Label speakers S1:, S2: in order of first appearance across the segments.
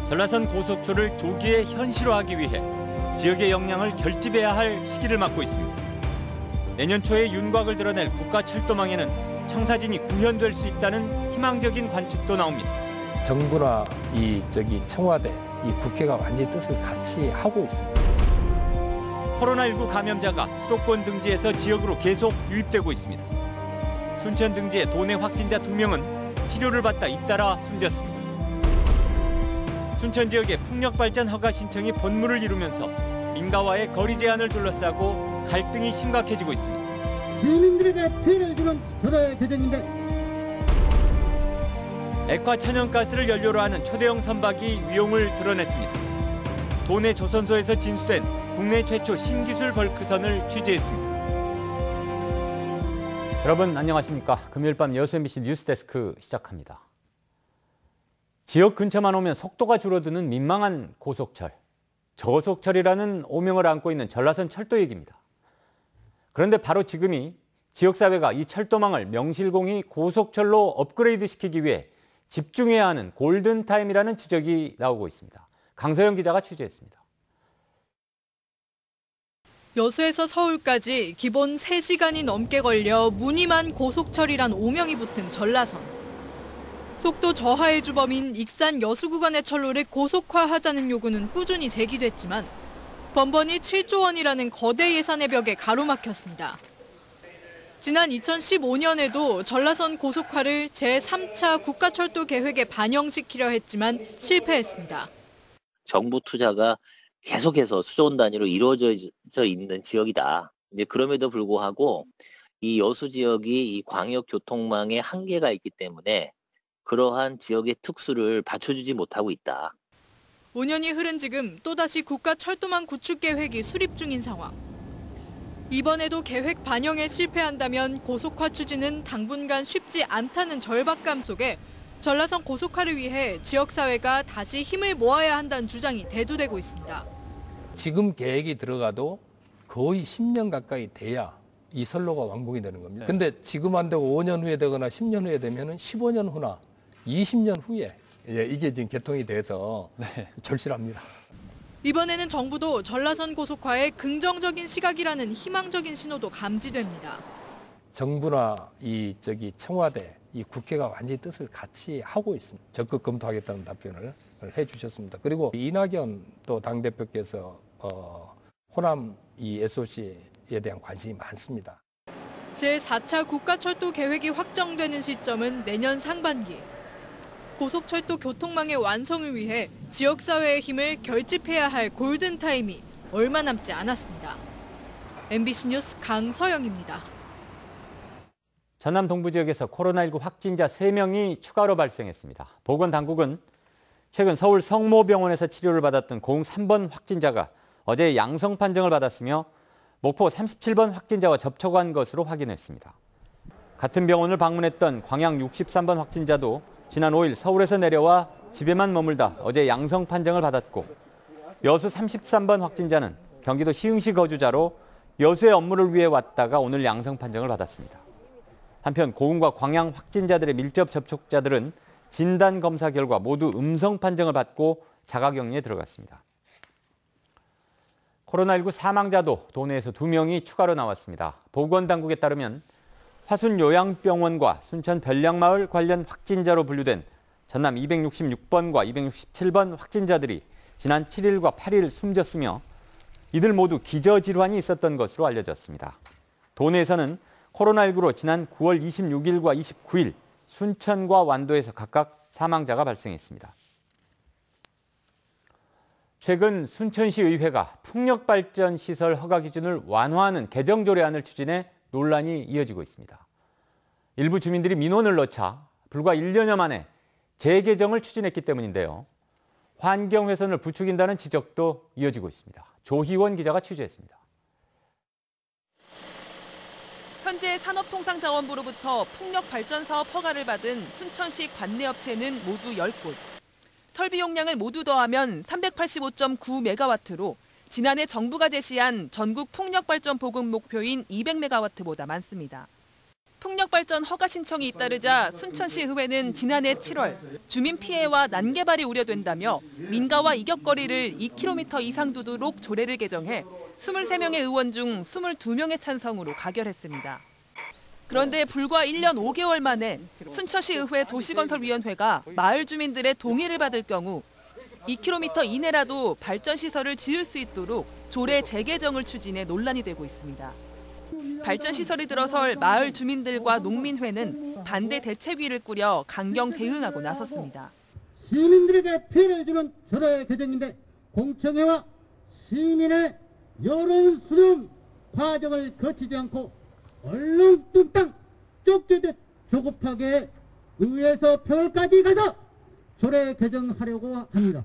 S1: 전라선 고속철을 조기에 현실화하기 위해 지역의 역량을 결집해야 할 시기를 맞고 있습니다. 내년 초에 윤곽을 드러낼 국가철도망에는 청사진이 구현될 수 있다는 희망적인 관측도 나옵니다.
S2: 정부나 청와대, 국회가 완전히 뜻을 같이 하고 있습니다.
S1: 코로나19 감염자가 수도권 등지에서 지역으로 계속 유입되고 있습니다. 순천 등지의 도내 확진자 2명은 치료를 받다 잇따라 숨졌습니다. 순천 지역의 풍력발전 허가 신청이 본물을 이루면서 민가와의 거리 제한을 둘러싸고 갈등이 심각해지고 있습니다.
S3: 시민들에게 피해를 주는 조례 개정인데
S1: 액화 천연가스를 연료로 하는 초대형 선박이 위용을 드러냈습니다. 도내 조선소에서 진수된 국내 최초 신기술 벌크선을 취재했습니다. 여러분 안녕하십니까? 금요일 밤 여수 MBC 뉴스데스크 시작합니다. 지역 근처만 오면 속도가 줄어드는 민망한 고속철. 저속철이라는 오명을 안고 있는 전라선 철도 얘기입니다. 그런데 바로 지금이 지역사회가 이 철도망을 명실공히 고속철로 업그레이드 시키기 위해 집중해야 하는 골든타임이라는 지적이 나오고 있습니다. 강서영 기자가 취재했습니다.
S4: 여수에서 서울까지 기본 3시간이 넘게 걸려 무늬만 고속철이란 오명이 붙은 전라선. 속도 저하의 주범인 익산 여수 구간의 철로를 고속화하자는 요구는 꾸준히 제기됐지만 번번이 7조 원이라는 거대 예산의 벽에 가로막혔습니다. 지난 2015년에도 전라선 고속화를 제3차 국가철도 계획에 반영시키려 했지만 실패했습니다.
S5: 정부 투자가 계속해서 수조원 단위로 이루어져 있는 지역이다. 이제 그럼에도 불구하고 이 여수 지역이 이 광역 교통망에 한계가 있기 때문에 그러한 지역의 특수를 받쳐주지 못하고 있다.
S4: 5년이 흐른 지금 또다시 국가철도망 구축 계획이 수립 중인 상황. 이번에도 계획 반영에 실패한다면 고속화 추진은 당분간 쉽지 않다는 절박감 속에 전라선 고속화를 위해 지역사회가 다시 힘을 모아야 한다는 주장이 대두되고 있습니다.
S2: 지금 계획이 들어가도 거의 10년 가까이 돼야 이 선로가 완공이 되는 겁니다. 근데 지금 안 되고 5년 후에 되거나 10년 후에 되면 15년 후나 20년 후에 이게 지금 개통이 돼서 절실합니다.
S4: 이번에는 정부도 전라선 고속화에 긍정적인 시각이라는 희망적인 신호도 감지됩니다.
S2: 정부나 청와대, 국회가 완전히 뜻을 같이 하고 있습니다. 적극 검토하겠다는 답변을 해주셨습니다. 그리고 이낙연 또 당대표께서 호남 SOC에 대한 관심이 많습니다.
S4: 제4차 국가철도 계획이 확정되는 시점은 내년 상반기. 고속철도 교통망의 완성을 위해 지역사회의 힘을 결집해야 할 골든타임이 얼마 남지 않았습니다. MBC 뉴스 강서영입니다.
S1: 전남 동부 지역에서 코로나19 확진자 3명이 추가로 발생했습니다. 보건당국은 최근 서울 성모병원에서 치료를 받았던 03번 확진자가 어제 양성 판정을 받았으며 목포 37번 확진자와 접촉한 것으로 확인했습니다. 같은 병원을 방문했던 광양 63번 확진자도 지난 5일 서울에서 내려와 집에만 머물다 어제 양성 판정을 받았고 여수 33번 확진자는 경기도 시흥시 거주자로 여수의 업무를 위해 왔다가 오늘 양성 판정을 받았습니다. 한편 고흥과 광양 확진자들의 밀접 접촉자들은 진단검사 결과 모두 음성 판정을 받고 자가격리에 들어갔습니다. 코로나19 사망자도 도내에서 2명이 추가로 나왔습니다. 보건당국에 따르면 화순요양병원과 순천 별량마을 관련 확진자로 분류된 전남 266번과 267번 확진자들이 지난 7일과 8일 숨졌으며 이들 모두 기저질환이 있었던 것으로 알려졌습니다. 도내에서는 코로나19로 지난 9월 26일과 29일 순천과 완도에서 각각 사망자가 발생했습니다. 최근 순천시 의회가 풍력발전시설 허가 기준을 완화하는 개정조례안을 추진해 논란이 이어지고 있습니다. 일부 주민들이 민원을 넣자 불과 1년여 만에 재개정을 추진했기 때문인데요. 환경훼손을 부추긴다는 지적도 이어지고 있습니다. 조희원 기자가 취재했습니다.
S6: 현재 산업통상자원부로부터 풍력발전사업 허가를 받은 순천시 관내업체는 모두 10곳. 설비 용량을 모두 더하면 385.9메가와트로 지난해 정부가 제시한 전국 풍력발전 보급 목표인 200메가와트보다 많습니다. 풍력발전 허가 신청이 잇따르자 순천시 의회는 지난해 7월 주민 피해와 난개발이 우려된다며 민가와 이격거리를 2km 이상 두도록 조례를 개정해 23명의 의원 중 22명의 찬성으로 가결했습니다. 그런데 불과 1년 5개월 만에 순천시 의회 도시건설위원회가 마을 주민들의 동의를 받을 경우 2km 이내라도 발전시설을 지을 수 있도록 조례 재개정을 추진해 논란이 되고 있습니다. 발전시설이 들어설 마을 주민들과 농민회는 반대 대책위를 꾸려 강경 대응하고 나섰습니다.
S3: 시민들에게 피해를 주는 조례 개정인데 공청회와 시민의 여론 수렴 과정을 거치지 않고 얼렁뚱땅 쪽지듯 조급하게 의회에서 표결까지 가서 조례 개정하려고 합니다.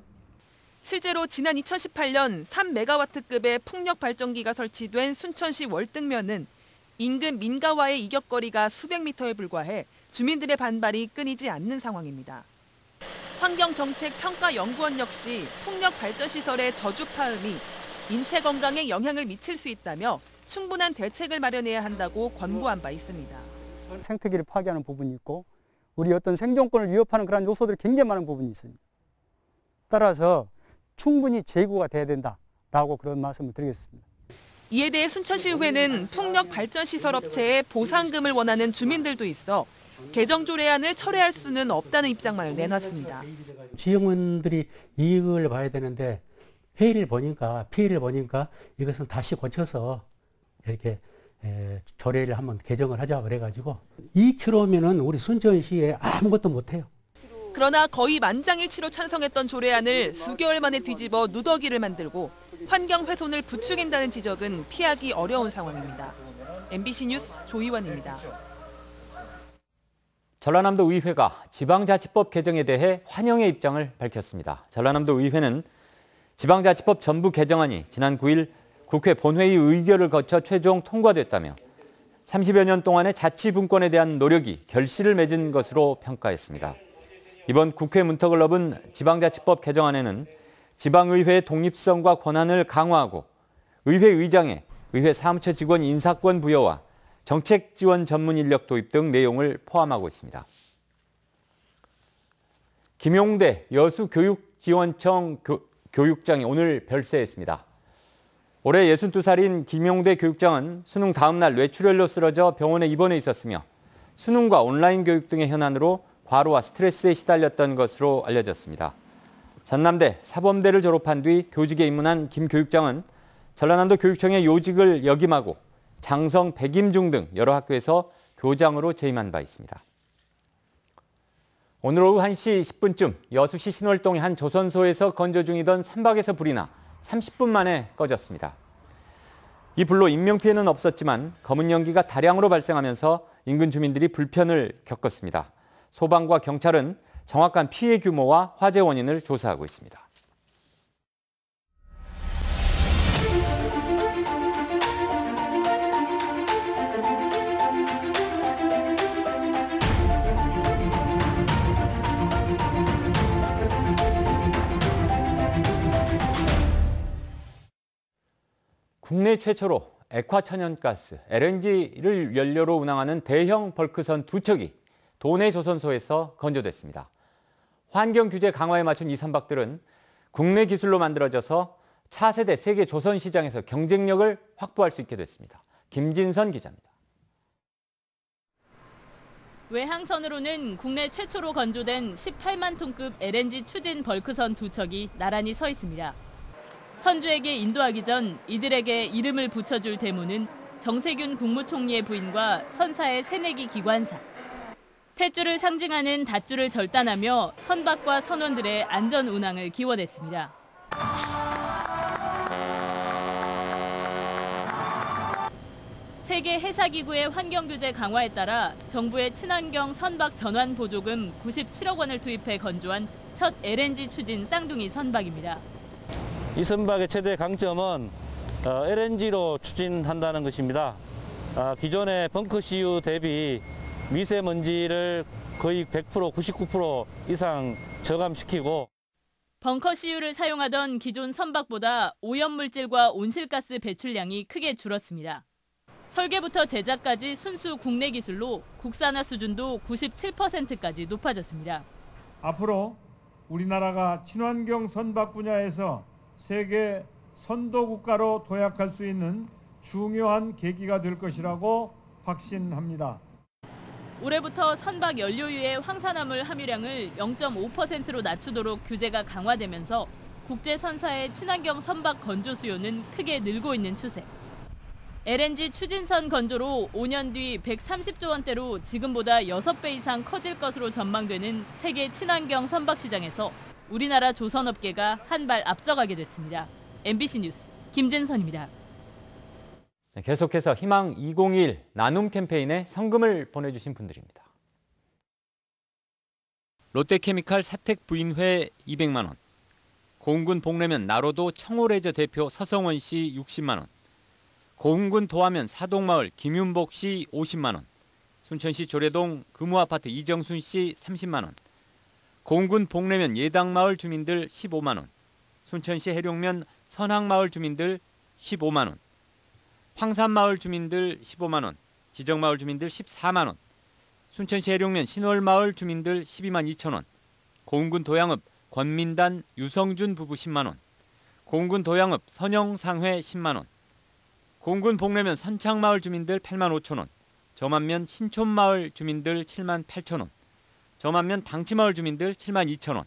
S6: 실제로 지난 2018년 3메가와트급의 풍력 발전기가 설치된 순천시 월등면은 인근 민가와의 이격거리가 수백 미터에 불과해 주민들의 반발이 끊이지 않는 상황입니다. 환경정책평가연구원 역시 풍력 발전시설의 저주파음이 인체 건강에 영향을 미칠 수 있다며 충분한 대책을 마련해야 한다고 권고한 바 있습니다.
S7: 생태계를 파괴하는 부분이 있고 우리 어떤 생존권을 위협하는 그런 요소들이 굉장히 많은 부분이 있습니다. 따라서 충분히 제고가 돼야 된다라고 그런 말씀을 드리겠습니다.
S6: 이에 대해 순천시의회는 풍력 발전시설 업체에 보상금을 원하는 주민들도 있어 개정 조례안을 철회할 수는 없다는 입장만을 내놨습니다.
S8: 지역민들이 이익을 봐야 되는데 피해를 보니까 이것은 다시 고쳐서 이렇게 조례를 한번 개정을 하자 그래가지고 2km면은 우리 순천시에 아무것도 못해요.
S6: 그러나 거의 만장일치로 찬성했던 조례안을 수개월 만에 뒤집어 누더기를 만들고 환경 훼손을 부추긴다는 지적은 피하기 어려운 상황입니다. MBC 뉴스 조희원입니다.
S1: 전라남도 의회가 지방자치법 개정에 대해 환영의 입장을 밝혔습니다. 전라남도 의회는 지방자치법 전부 개정안이 지난 9일 국회 본회의 의결을 거쳐 최종 통과됐다며 30여 년 동안의 자치분권에 대한 노력이 결실을 맺은 것으로 평가했습니다. 이번 국회 문턱을 넘은 지방자치법 개정안에는 지방의회의 독립성과 권한을 강화하고 의회 의장에 의회 사무처 직원 인사권 부여와 정책 지원 전문 인력 도입 등 내용을 포함하고 있습니다. 김용대 여수교육지원청 교육장이 오늘 별세했습니다. 올해 62살인 김용대 교육장은 수능 다음 날 뇌출혈로 쓰러져 병원에 입원해 있었으며 수능과 온라인 교육 등의 현안으로 과로와 스트레스에 시달렸던 것으로 알려졌습니다. 전남대 사범대를 졸업한 뒤 교직에 입문한 김 교육장은 전라남도 교육청의 요직을 역임하고 장성, 백임중 등 여러 학교에서 교장으로 재임한 바 있습니다. 오늘 오후 1시 10분쯤 여수시 신월동의 한 조선소에서 건조 중이던 선박에서 불이 나 30분 만에 꺼졌습니다. 이 불로 인명피해는 없었지만 검은 연기가 다량으로 발생하면서 인근 주민들이 불편을 겪었습니다. 소방과 경찰은 정확한 피해 규모와 화재 원인을 조사하고 있습니다. 국내 최초로 액화천연가스, LNG를 연료로 운항하는 대형 벌크선 2척이 도내 조선소에서 건조됐습니다. 환경 규제 강화에 맞춘 이 선박들은 국내 기술로 만들어져서 차세대 세계 조선 시장에서 경쟁력을 확보할 수 있게 됐습니다. 김진선 기자입니다.
S9: 외항선으로는 국내 최초로 건조된 18만 톤급 LNG 추진 벌크선 2척이 나란히 서 있습니다. 선주에게 인도하기 전 이들에게 이름을 붙여줄 대무는 정세균 국무총리의 부인과 선사의 새내기 기관사. 탯줄을 상징하는 닷줄을 절단하며 선박과 선원들의 안전 운항을 기원했습니다. 세계 해사기구의 환경규제 강화에 따라 정부의 친환경 선박 전환 보조금 97억 원을 투입해 건조한 첫 LNG 추진 쌍둥이 선박입니다.
S10: 이 선박의 최대 강점은 LNG로 추진한다는 것입니다. 기존의 벙커 CU 대비 미세먼지를 거의 100%, 99% 이상 저감시키고
S9: 벙커 CU를 사용하던 기존 선박보다 오염물질과 온실가스 배출량이 크게 줄었습니다. 설계부터 제작까지 순수 국내 기술로 국산화 수준도 97%까지 높아졌습니다.
S11: 앞으로 우리나라가 친환경 선박 분야에서 세계 선도 국가로 도약할 수 있는 중요한 계기가 될 것이라고 확신합니다.
S9: 올해부터 선박 연료유의 황산화물 함유량을 0.5%로 낮추도록 규제가 강화되면서 국제 선사의 친환경 선박 건조 수요는 크게 늘고 있는 추세. LNG 추진선 건조로 5년 뒤 130조 원대로 지금보다 6배 이상 커질 것으로 전망되는 세계 친환경 선박 시장에서 우리나라 조선업계가 한 발 앞서가게 됐습니다. MBC 뉴스 김진선입니다.
S1: 네, 계속해서 희망 2021 나눔 캠페인에 성금을 보내주신 분들입니다. 롯데케미칼 사택 부인회 200만 원, 고흥군 복내면 나로도 청호레저 대표 서성원 씨 60만 원, 고흥군 도하면 사동마을 김윤복 씨 50만 원, 순천시 조례동 금우아파트 이정순 씨 30만 원, 고흥군 복내면 예당마을 주민들 15만 원, 순천시 해룡면 선항마을 주민들 15만 원, 황산마을 주민들 15만 원, 지정마을 주민들 14만 원, 순천시 해룡면 신월마을 주민들 12만 2천 원, 고흥군 도양읍 권민단 유성준 부부 10만 원, 고흥군 도양읍 선영상회 10만 원, 고흥군 복내면 선창마을 주민들 8만 5천 원, 저만면 신촌마을 주민들 7만 8천 원, 저만면 당치마을 주민들 7만 2천 원,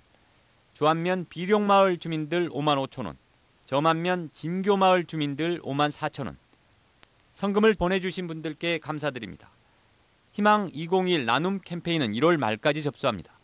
S1: 조안면 비룡마을 주민들 5만 5천 원, 저만면 진교마을 주민들 5만 4천 원. 성금을 보내주신 분들께 감사드립니다. 희망 2021 나눔 캠페인은 1월 말까지 접수합니다.